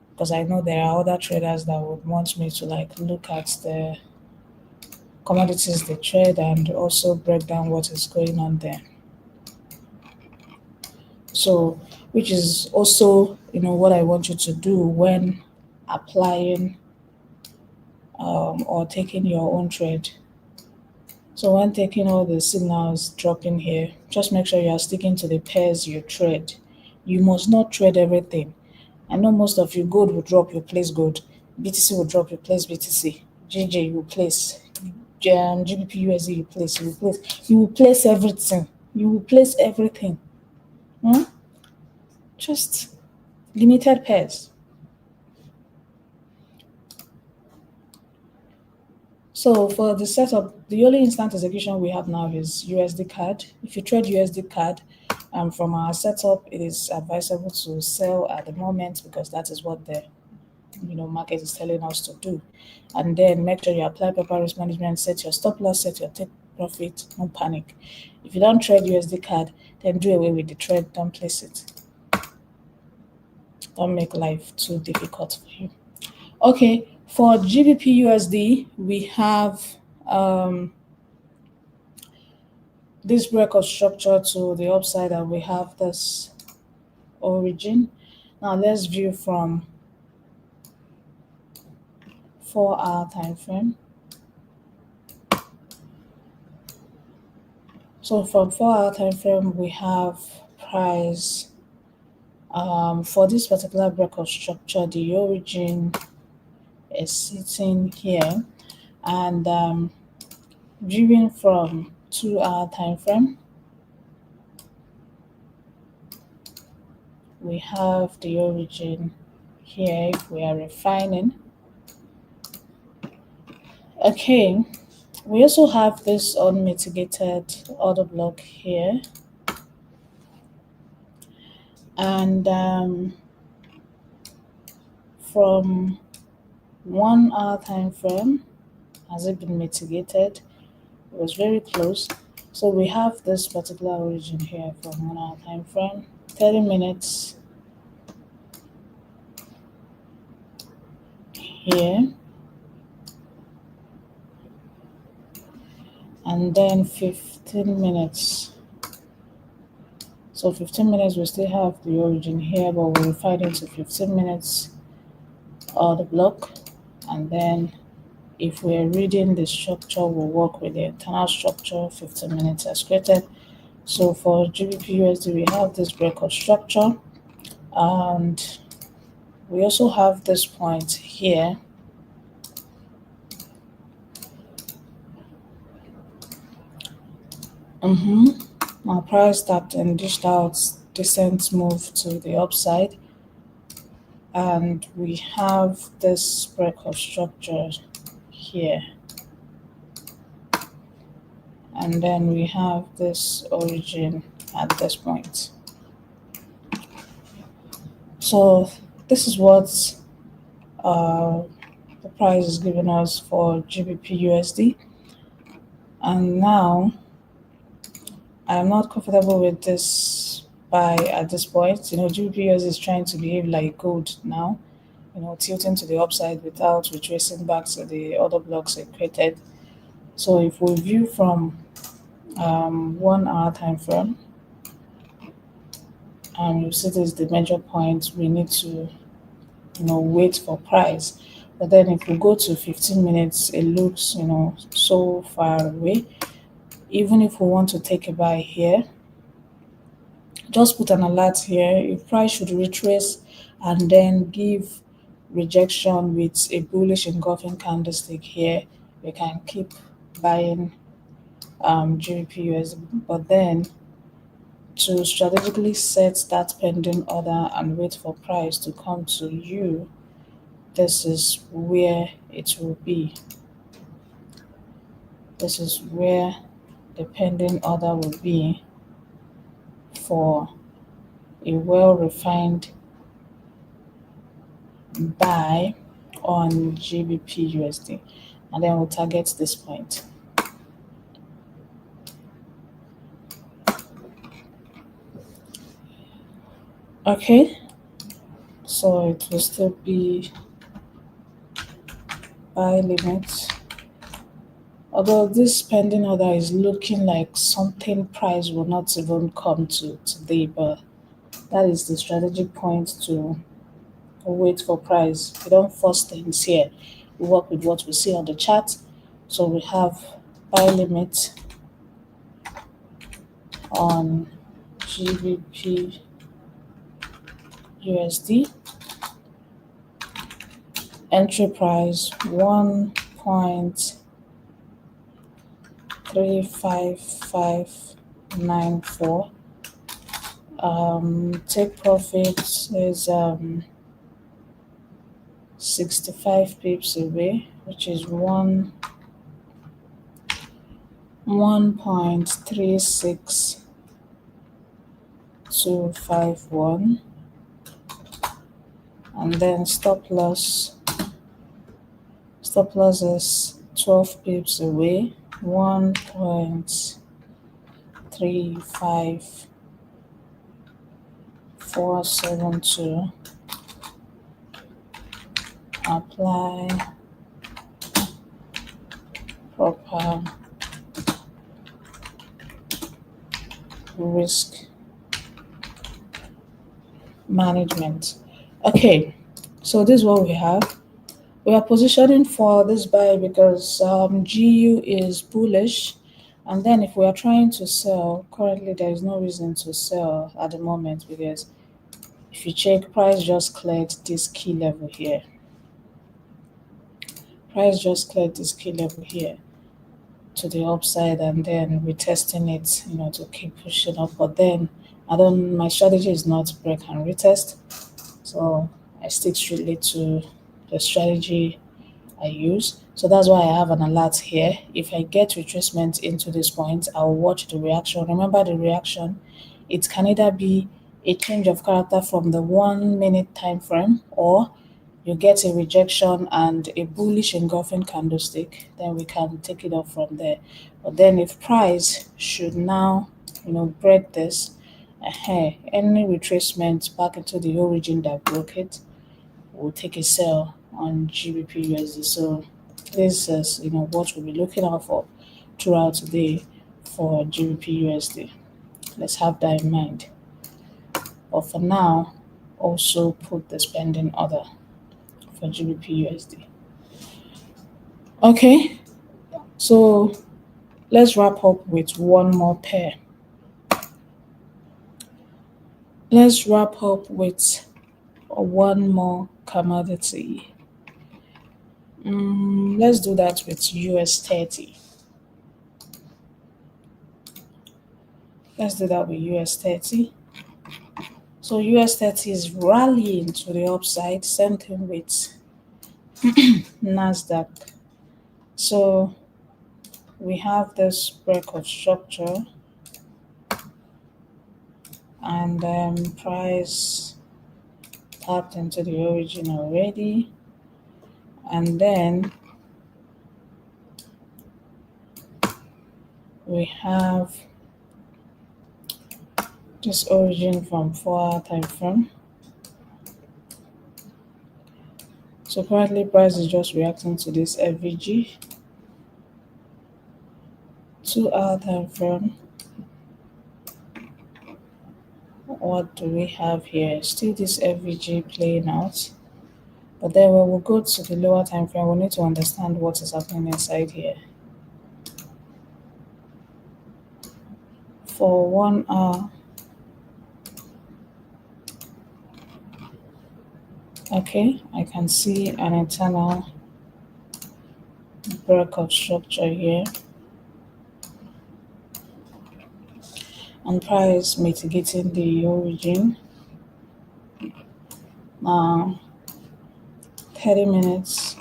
because I know there are other traders that would want me to look at the commodities they trade and also break down what is going on there. So, which is also, what I want you to do when applying or taking your own trade. So when taking all the signals dropping here, just make sure you are sticking to the pairs you trade. You must not trade everything. I know most of you, gold will drop, you place gold. BTC will drop, you place BTC. JJ, you place. GBP USD, you place. You will place everything. You will place everything. Just limited pairs. So for the setup, the only instant execution we have now is USD CAD. If you trade USD CAD, from our setup, it is advisable to sell at the moment because that is what the market is telling us to do. And then make sure you apply proper risk management, set your stop loss, set your take profit, no panic. If you don't trade USD CAD, then do away with the trade, don't place it. Don't make life too difficult for you. Okay, for GBP USD, we have this break of structure to the upside, and we have this origin. Now let's view from 4-hour time frame. So from 4-hour time frame, we have price for this particular break of structure. The origin is sitting here, and viewing from 2-hour time frame, we have the origin here if we are refining. Okay, we also have this unmitigated order block here, and from 1-hour time frame, has it been mitigated? It was very close. So we have this particular origin here from 1 hour time frame, 30 minutes here, and then 15 minutes. So 15 minutes we still have the origin here, but we'll find into 15 minutes the block, and then if we're reading the structure, we'll work with the internal structure 15 minutes as created. So for GBP USD, we have this breakout structure, and we also have this point here. Our price tapped and dished out decent move to the upside, and we have this breakout structure here, and then we have this origin at this point. So this is what the price is giving us for GBP USD, and now I'm not comfortable with this buy at this point. GBP USD is trying to behave like gold now, tilting to the upside without retracing back to the other blocks it created. So if we view from 1 hour time frame, you see this is the major point. We need to wait for price. But then if we go to 15 minutes, it looks so far away. Even if we want to take a buy here, just put an alert here. If price should retrace and then give rejection with a bullish engulfing candlestick here, we can keep buying GBP USD. But then to strategically set that pending order and wait for price to come to you, this is where it will be. This is where the pending order will be for a well-refined buy on GBP USD, and then we'll target this point. Okay, so it will still be buy limit. Although this pending order is looking like something price will not even come to today, but that is the strategic point to wait for price. We don't force things here. We work with what we see on the chart. So we have buy limit on GBP USD. Entry price 1.35594. Take profit is 65 pips away, which is 1.36251, and then stop loss is 12 pips away, 1.35472. Apply proper risk management. Okay, so this is what we have. We are positioning for this buy because GU is bullish, and then if we are trying to sell, currently there is no reason to sell at the moment, because if you check, price just cleared this key level here. Price just cleared this key level here to the upside, and then retesting it, to keep pushing up. But then my strategy is not break and retest, so I stick strictly to the strategy I use. So that's why I have an alert here. If I get retracement into this point, I'll watch the reaction. Remember, the reaction, it can either be a change of character from the 1 minute time frame, or you get a rejection and a bullish engulfing candlestick, then we can take it up from there. But then if price should now, break this, any retracement back into the origin that broke it, we'll take a sell on GBP USD. So this is, what we'll be looking out for throughout today for GBP USD. Let's have that in mind. But for now, also put the spending order for GBP USD. Okay, so let's wrap up with one more pair. Let's wrap up with one more commodity. Let's do that with US 30. Let's do that with US 30. So US 30 is rallying to the upside, same thing with NASDAQ. So we have this break of structure and price tapped into the origin already. And then we have this origin from 4-hour time frame. So currently price is just reacting to this FVG. 2-hour time frame. What do we have here? Still this FVG playing out. But then when we go to the lower time frame, we need to understand what is happening inside here. For 1 hour, okay, I can see an internal break of structure here. And price mitigating the origin. Now, 30 minutes.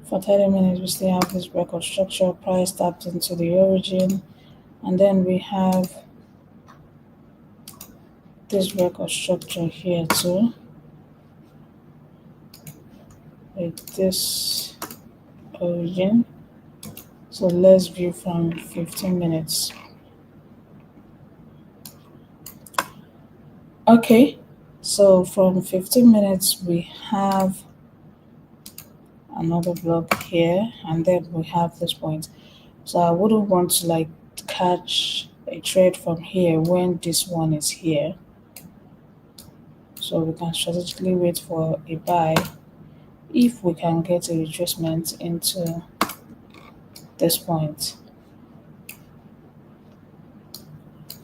For 30 minutes, we still have this break of structure, price tapped into the origin. And then we have this break of structure here too, with this origin. So let's view from 15 minutes. Okay, so from 15 minutes, we have another block here, and then we have this point. So I wouldn't want to catch a trade from here when this one is here. So we can strategically wait for a buy if we can get a retracement into this point.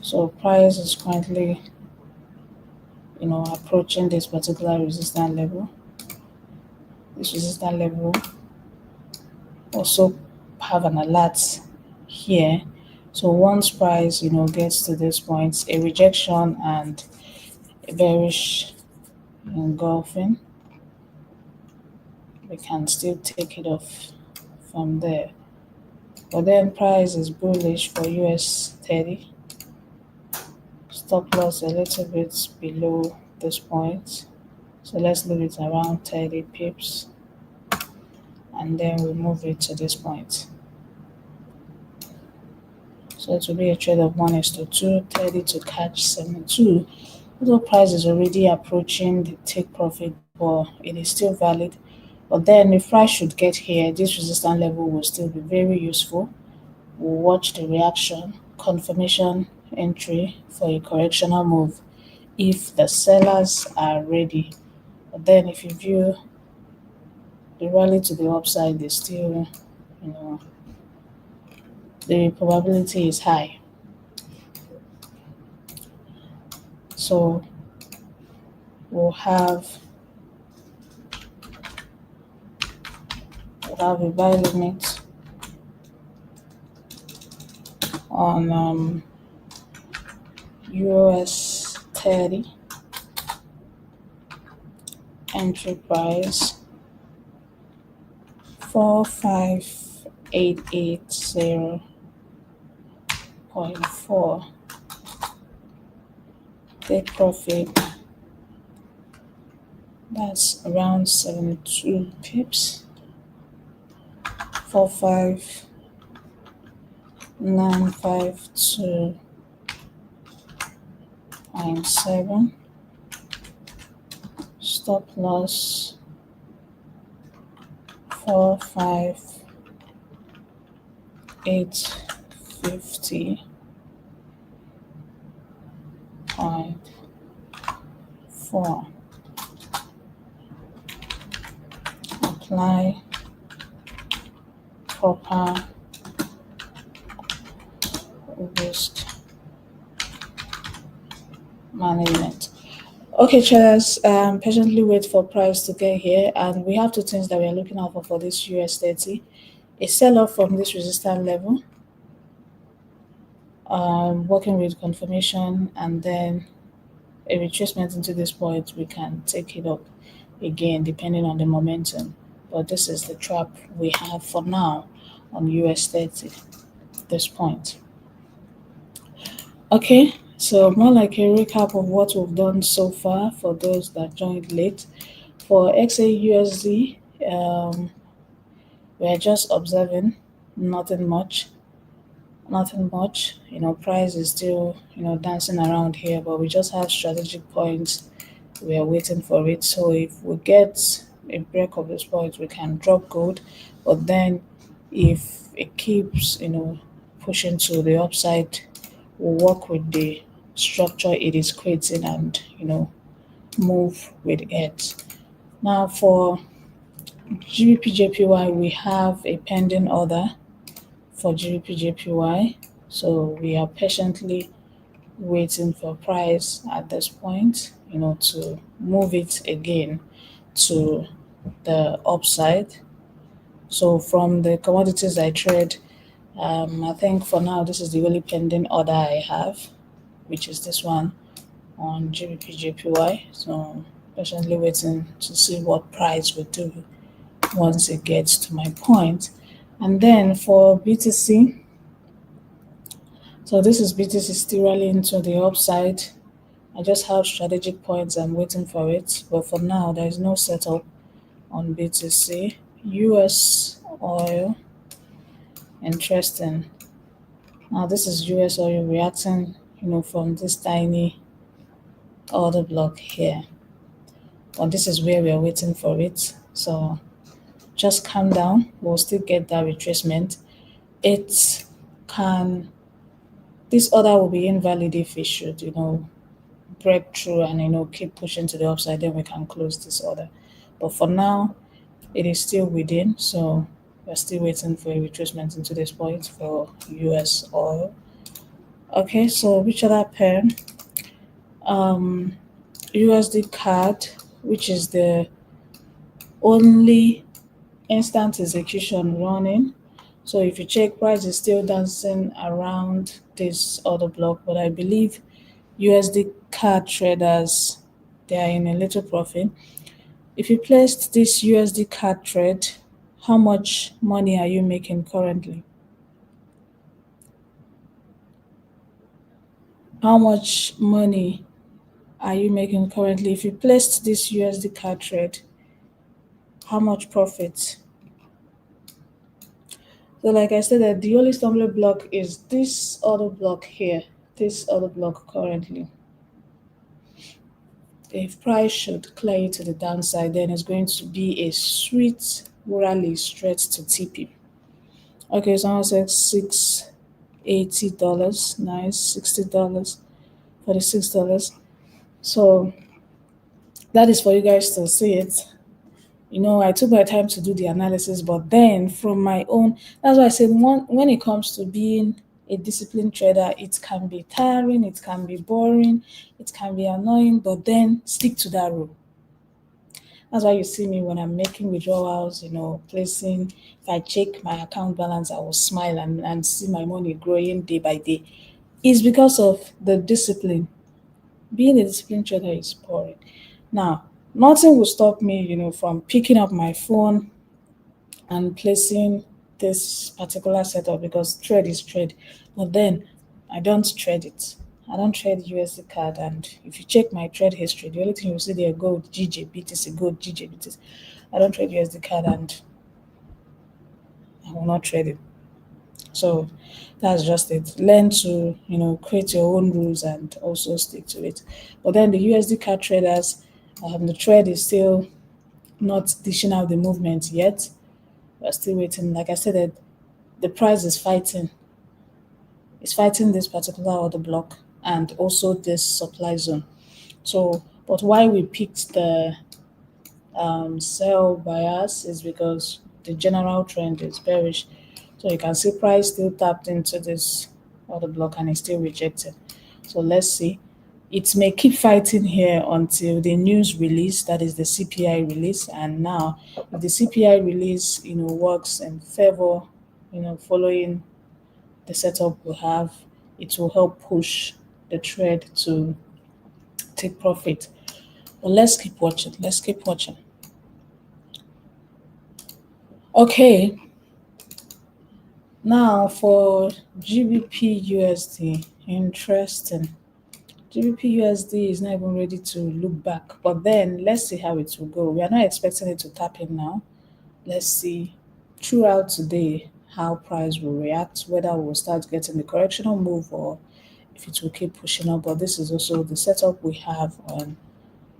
So price is currently, approaching this particular resistance level. This resistance level also have an alert here. So once price, gets to this point, a rejection and a bearish engulfing, we can still take it off from there. But then price is bullish for US 30. Stop loss a little bit below this point. So let's leave it around 30 pips. And then we move it to this point. So it will be a trade of 1:2, 30 to catch 72. Although price is already approaching the take profit, but it is still valid. But then if price should get here, this resistance level will still be very useful. We'll watch the reaction, confirmation entry for a correctional move if the sellers are ready. But then if you view the rally to the upside, is still, the probability is high. So we'll have a buy limit on US 30, entry price 45880.4. take profit. That's around 72 pips. 45952.7. Stop loss 45850.4. Apply proper risk management. Okay, traders, patiently wait for price to get here, and we have two things that we are looking out for this US 30: a sell-off from this resistance level, working with confirmation, and then a retracement into this point. We can take it up again depending on the momentum, but this is the trap we have for now on US 30, this point. Okay, so more like a recap of what we've done so far for those that joined late. For XAUSD, we're just observing, nothing much, nothing much. Price is still, dancing around here, but we just have strategic points. We are waiting for it. So if we get a break of this point, we can drop gold. But then if it keeps, pushing to the upside, we'll work with the structure it is creating and, move with it. Now for GBP JPY, we have a pending order for GBP JPY. So we are patiently waiting for price at this point, to move it again to the upside. So from the commodities I trade, I think for now this is the only pending order I have, which is this one on GBP JPY. So patiently waiting to see what price will do once it gets to my point. And then for BTC, so this is BTC still rallying to the upside. I just have strategic points, I'm waiting for it. But for now, there is no setup on BTC. US oil, interesting. Now this is US oil reacting, from this tiny order block here. But this is where we are waiting for it. So just calm down. We'll still get that retracement. It can, this order will be invalid if it should, break through and, keep pushing to the upside, then we can close this order. But for now, it is still within. So we're still waiting for a retracement into this point for US oil. Okay, so which other pair? USD CAD, which is the only instant execution running. So if you check, price is still dancing around this other block, but I believe USD CAD traders, they are in a little profit. If you placed this USD CAD trade, how much money are you making currently? How much money are you making currently? If you placed this USD CAD trade, how much profit? So like I said, that the only stumbling block is this other block here, this other block currently. If price should clear it to the downside, then it's going to be a sweet rally straight to TP. Okay, someone said $680. Nice, $60, $46. So that is for you guys to see it. I took my time to do the analysis, but then from my own, that's why I said when it comes to being a disciplined trader, it can be tiring, it can be boring, it can be annoying, but then stick to that rule. That's why you see me when I'm making withdrawals, placing, if I check my account balance, I will smile and see my money growing day by day. It's because of the discipline. Being a disciplined trader is boring. Now, nothing will stop me, from picking up my phone and placing this particular setup because trade is trade. But then I don't trade it. I don't trade USD CAD, and if you check my trade history, the only thing you see there gold, GJ, BTC, gold, GJ, BTC. I don't trade USD CAD, and I will not trade it. So that's just it. Learn to, create your own rules and also stick to it. But then the USD CAD traders, the trade is still not dishing out the movement yet. We're still waiting. Like I said, that the price is fighting. It's fighting this particular order block and also this supply zone. So, but why we picked the sell bias is because the general trend is bearish. So you can see price still tapped into this order block and it's still rejected. So let's see. It may keep fighting here until the news release, that is the CPI release. And now, if the CPI release, works in favor, following the setup we have, it will help push the trade to take profit. But let's keep watching. Let's keep watching. Okay, now for GBP USD, interesting. GBP USD is not even ready to look back, but then let's see how it will go. We are not expecting it to tap in now. Let's see throughout today how price will react, whether we'll start getting the correctional move or if it will keep pushing up. But this is also the setup we have on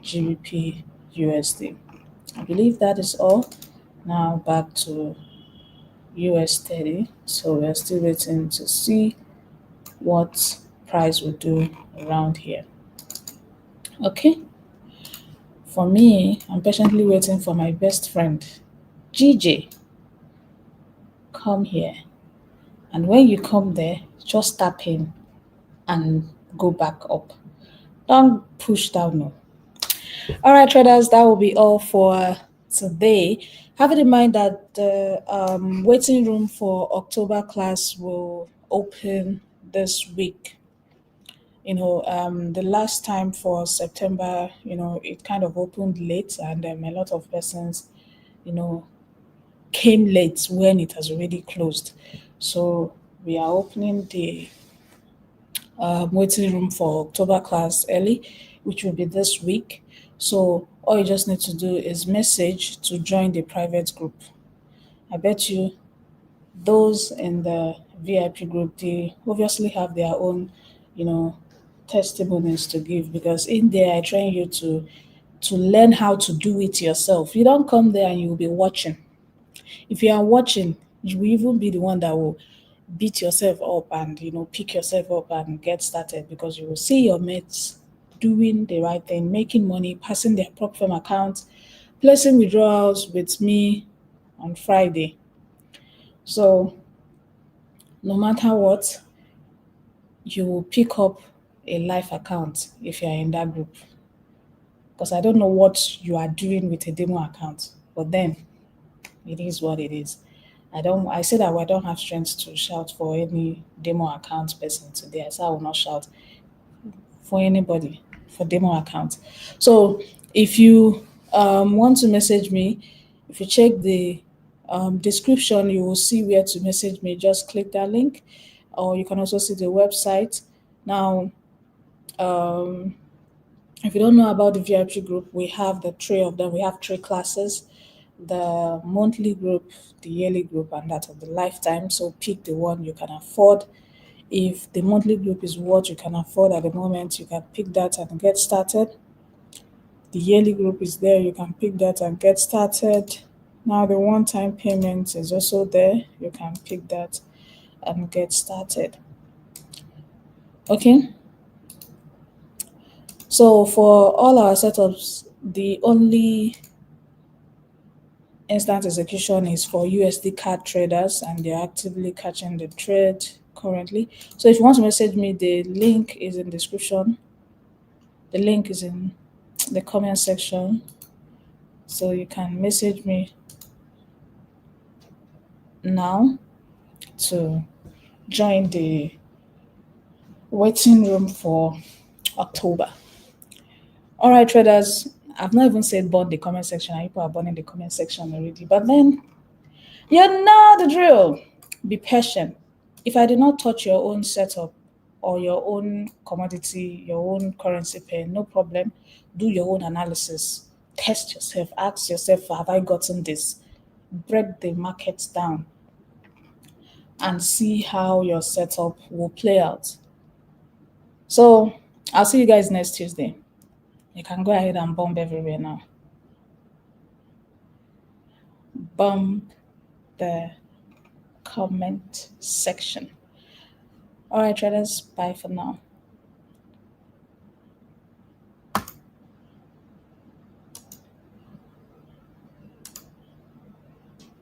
GBP USD. I believe that is all. Now back to US 30. So we're still waiting to see what price will do around here. Okay. For me, I'm patiently waiting for my best friend, GJ. Come here. And when you come there, just tap in and go back up. Don't push down, no. All right, traders, that will be all for today. Having in mind that the waiting room for October class will open this week. The last time for September, it kind of opened late, and a lot of persons, you know, came late when it has already closed. So we are opening the waiting room for October class early, which will be this week. So all you just need to do is message to join the private group. I bet you those in the VIP group, they obviously have their own, you know, testimonies to give, because in there I train you to learn how to do it yourself. You don't come there and you'll be watching. If you are watching, you will even be the one that will beat yourself up and pick yourself up and get started, because you will see your mates doing the right thing, making money, passing their prop firm accounts, placing withdrawals with me on Friday. So no matter what, you will pick up a life account if you are in that group. Because I don't know what you are doing with a demo account, but then it is what it is. I said that I don't have strength to shout for any demo account person today. I said I will not shout for anybody for demo account. So if you want to message me, if you check the description, you will see where to message me. Just click that link, or you can also see the website. Now, if you don't know about the VIP group, we have the three of them. We have three classes: the monthly group, the yearly group, and that of the lifetime. So pick the one you can afford. If the monthly group is what you can afford at the moment, you can pick that and get started. The yearly group is there, you can pick that and get started. Now the one-time payment is also there, you can pick that and get started. Okay. So for all our setups, the only instant execution is for USD CAD traders, and they're actively catching the trade currently. So if you want to message me, the link is in description. The link is in the comment section. So you can message me now to join the waiting room for October. All right, traders. I've not even said burn the comment section, and people are burning the comment section already. But then you know the drill. Be patient. If I did not touch your own setup, or your own commodity, your own currency pair, no problem. Do your own analysis. Test yourself. Ask yourself, have I gotten this? Break the market down and see how your setup will play out. So I'll see you guys next Tuesday. You can go ahead and bomb everywhere now. Bomb the comment section. All right, traders, bye for now.